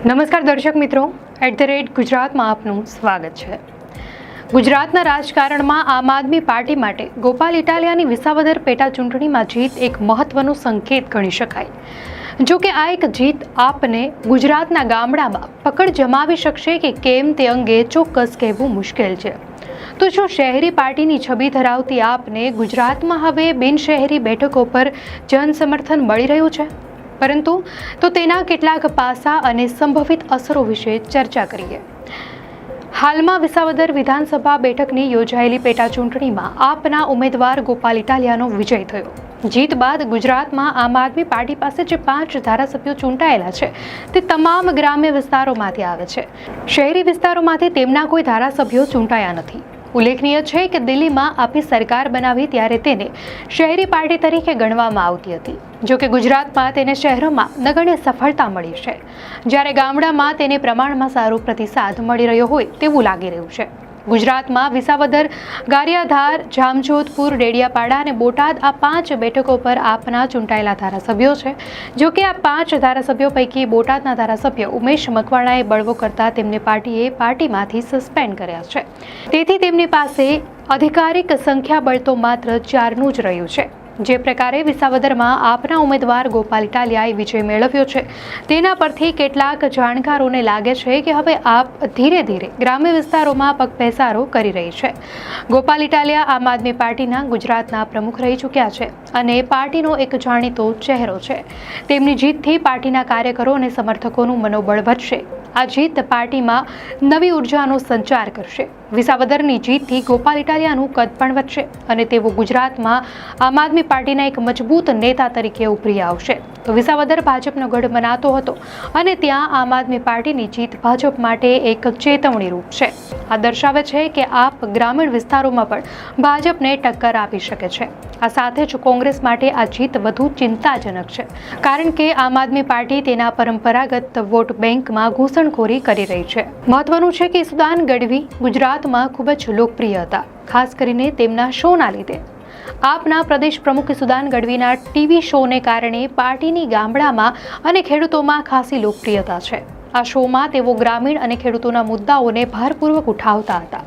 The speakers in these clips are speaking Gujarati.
નમસ્કાર દર્શક મિત્રો, @ગુજરાતમાં આપનું સ્વાગત છે। ગુજરાતના રાજકારણમાં આમ આદમી પાર્ટી માટે ગોપાલ ઇટાલિયાની વિસાવદર પેટા ચૂંટણીમાં જીત એક મહત્વનો સંકેત ગણી શકાય। જો કે આ એક જીત આપને ગુજરાતના ગામડામાં પકડ જમાવી શકશે કે કેમ તે અંગે ચોક્કસ કહેવું મુશ્કેલ છે। તો શું શહેરી પાર્ટીની છબી ધરાવતી આપને ગુજરાતમાં હવે બિનશહેરી બેઠકો પર જન સમર્થન મળી રહ્યું છે? પરંતુ તો તેના કેટલાક પાસા અને સંભવિત અસરો વિશે ચર્ચા કરીએ। હાલમાં વિસાવદર વિધાનસભા બેઠકની યોજાયેલી પેટા ચૂંટણીમાં આપના ઉમેદવાર ગોપાલ ઇટાલિયાનો વિજય થયો। જીત બાદ ગુજરાતમાં આમ આદમી પાર્ટી પાસે જે 5 ધારાસભ્યો ચૂંટાયેલા છે તે તમામ ગ્રામ્ય વિસ્તારોમાંથી આવે છે। શહેરી વિસ્તારોમાંથી તેમના કોઈ ધારાસભ્યો ચૂંટાયા નથી। ઉલ્લેખનીય છે કે દિલ્હીમાં આપી સરકાર બનાવી ત્યારે તેને શહેરી પાર્ટી તરીકે ગણવામાં આવતી હતી। જો કે ગુજરાતમાં તેને શહેરોમાં નગણ્ય સફળતા મળી છે, જ્યારે ગામડામાં તેને પ્રમાણમાં સારો પ્રતિસાદ મળી રહ્યો હોય તેવું લાગી રહ્યું છે। ગુજરાતમાં વિસાવદર, ગારિયાધાર, જામજોધપુર, ડેડિયાપાડા અને બોટાદ આ 5 બેઠકો પર આપના ચૂંટાયેલા ધારાસભ્યો છે। જો કે આ 5 ધારાસભ્યો પૈકી બોટાદના ધારાસભ્ય ઉમેશ મકવાણાએ બળવો કરતા તેમને પાર્ટીએ પાર્ટીમાંથી સસ્પેન્ડ કર્યા છે। તેથી તેમની પાસે અધિકારિક સંખ્યાબળ તો માત્ર 4નું જ રહ્યું છે। જે પ્રકારે વિસાવદરમાં આપના ઉમેદવાર ગોપાલ ઇટાલિયાએ વિજય મેળવ્યો છે તેના પરથી કેટલાક જાણકારોને લાગે છે કે હવે આપ ધીરે ધીરે ગ્રામ્ય વિસ્તારોમાં પગપેસારો કરી રહી છે। ગોપાલ ઇટાલિયા આમ આદમી પાર્ટીના ગુજરાતના પ્રમુખ રહી ચૂક્યા છે અને પાર્ટીનો એક જાણીતો ચહેરો છે। તેમની જીતથી પાર્ટીના કાર્યકરો અને સમર્થકોનું મનોબળ વધશે। આ જીત પાર્ટીમાં નવી ઉર્જાનો સંચાર કરશે। વિસાવદરની જીતથી ગોપાલ ઇટાલિયાનું કદ પણ વધશે અને તેઓ ગુજરાતમાં આમ આદમી પાર્ટીના એક મજબૂત નેતા તરીકે ઉભરી આવશે। તો વિસાવદર ભાજપનો ગઢ મનાતો હતો અને ત્યાં આમ આદમી પાર્ટીની જીત ભાજપ માટે એક ચેતવણી રૂપ છે। આ દર્શાવે છે કે આપ ગ્રામીણ વિસ્તારોમાં પણ ભાજપને ટક્કર આપી શકે છે। આ સાથે જ કોંગ્રેસ માટે આ જીત વધુ ચિંતાજનક છે, કારણ કે આમ આદમી પાર્ટી તેના પરંપરાગત વોટ બેંકમાં ઘૂસણખોરી કરી રહી છે। મહત્વનું છે કે ઈસુદાન ગઢવી ગુજરાતમાં ખૂબ જ લોકપ્રિય હતા, ખાસ કરીને તેમના શોના લીધે। આપના પ્રદેશ પ્રમુખ ઈસુદાન ગઢવીના ટીવી શોને કારણે પાર્ટીની ગામડામાં અને ખેડૂતોમાં ખાસી લોકપ્રિયતા છે। આ શોમાં તેઓ ગ્રામીણ અને ખેડૂતોના મુદ્દાઓને ભારપૂર્વક ઉઠાવતા હતા,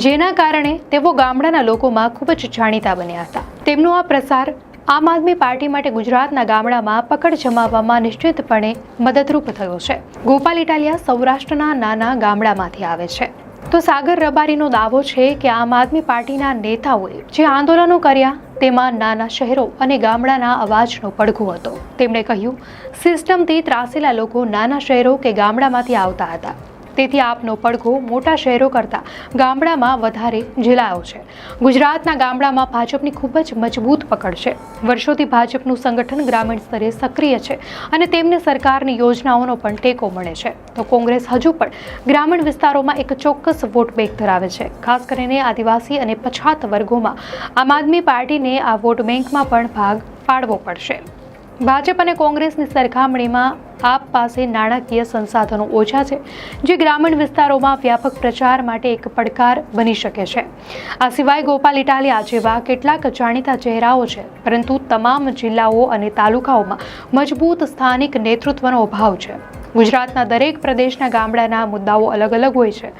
જેના કારણે તેઓ ગામડાના લોકોમાં ખૂબ જ જાણીતા બન્યા હતા। તેમનો આ પ્રસાર આમ આદમી પાર્ટી માટે ગુજરાતના ગામડામાં પકડ જમાવવામાં નિશ્ચિતપણે મદદરૂપ થયો છે। ગોપાલ ઇટાલિયા સૌરાષ્ટ્રના નાના ગામડામાંથી આવે છે। તો સાગર રબારીનો દાવો છે કે આમ આદમી પાર્ટીના નેતાઓએ જે આંદોલનો કર્યા તેમાં નાના શહેરો અને ગામડાના અવાજનો પડઘો હતો। તેમણે કહ્યું, સિસ્ટમથી ત્રાસેલા લોકો નાના શહેરો કે ગામડામાંથી આવતા હતા, તેથી આપનો પડઘો મોટા શહેરો કરતાં ગામડામાં વધારે ઝીલાયો છે। ગુજરાતના ગામડામાં ભાજપની ખૂબ જ મજબૂત પકડ છે। વર્ષોથી ભાજપનું સંગઠન ગ્રામીણ સ્તરે સક્રિય છે અને તેમને સરકારની યોજનાઓનો પણ ટેકો મળે છે। તો કોંગ્રેસ હજુ પણ ગ્રામીણ વિસ્તારોમાં એક ચોક્કસ વોટ બેંક ધરાવે છે, ખાસ કરીને આદિવાસી અને પછાત વર્ગોમાં। આમ આદમી પાર્ટીને આ વોટ બેંકમાં પણ ભાગ પાડવો પડશે। ભાજપ અને કોંગ્રેસની સરખામણીમાં આપ પાસે નાણાકીય સંસાધનો ઓછા છે, જે ગ્રામીણ વિસ્તારોમાં વ્યાપક પ્રચાર માટે એક પડકાર બની શકે છે। આ સિવાય ગોપાલ ઇટાલિયા જેવા કેટલાક જાણીતા ચહેરાઓ છે, પરંતુ તમામ જિલ્લાઓ અને તાલુકાઓમાં મજબૂત સ્થાનિક નેતૃત્વનો અભાવ છે। ગુજરાતના દરેક પ્રદેશના ગામડાના મુદ્દાઓ અલગ અલગ હોય છે।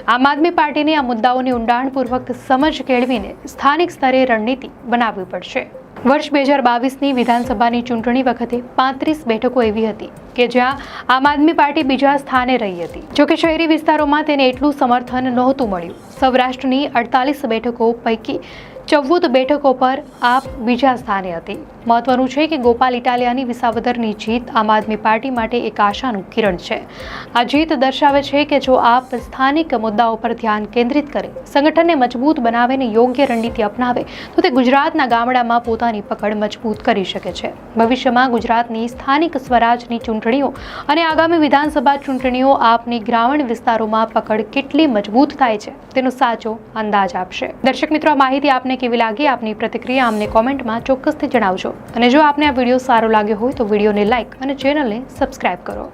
આમ આદમી પાર્ટીને આ મુદ્દાઓની ઊંડાણપૂર્વક સમજ કેળવીને સ્થાનિક સ્તરે રણનીતિ બનાવવી પડશે। વર્ષ 2022ની વિધાનસભાની ચૂંટણી વખતે 35 બેઠકો એવી હતી કે જ્યાં આમ આદમી પાર્ટી બીજા સ્થાને રહી હતી। જોકે શહેરી વિસ્તારોમાં તેને એટલું સમર્થન નહોતું મળ્યું। સૌરાષ્ટ્રની 48 બેઠકો પૈકી 14 બેઠકો પર આપ બીજા સ્થાને હતી। મહત્વનું છે કે ગોપાલ ઇટાલિયાની વિસાવદરની જીત આમ આદમી પાર્ટી માટે એક આશાનું કિરણ છે। આ જીત દર્શાવે છે કે જો આપ સ્થાનિક મુદ્દાઓ પર ધ્યાન કેન્દ્રિત કરે, સંગઠનને મજબૂત બનાવે અને યોગ્ય રણનીતિ અપનાવે તો તે ગુજરાતના ગામડામાં પોતાની પકડ મજબૂત કરી શકે છે। ભવિષ્યમાં ગુજરાતની સ્થાનિક સ્વરાજની ચૂંટણીઓ અને આગામી વિધાનસભા ચૂંટણીઓ આપની ગ્રામીણ વિસ્તારોમાં પકડ કેટલી મજબૂત થાય છે તેનો સાચો અંદાજ આપશે। દર્શક મિત્રો, આ માહિતી આપને કેવી લાગી? આપની પ્રતિક્રિયા અમને કોમેન્ટમાં ચોક્કસથી જણાવજો। અને જો આપને આ વિડીયો સારો લાગ્યો હોય તો વિડીયોને લાઇક અને ચેનલને સબસ્ક્રાઇબ કરો।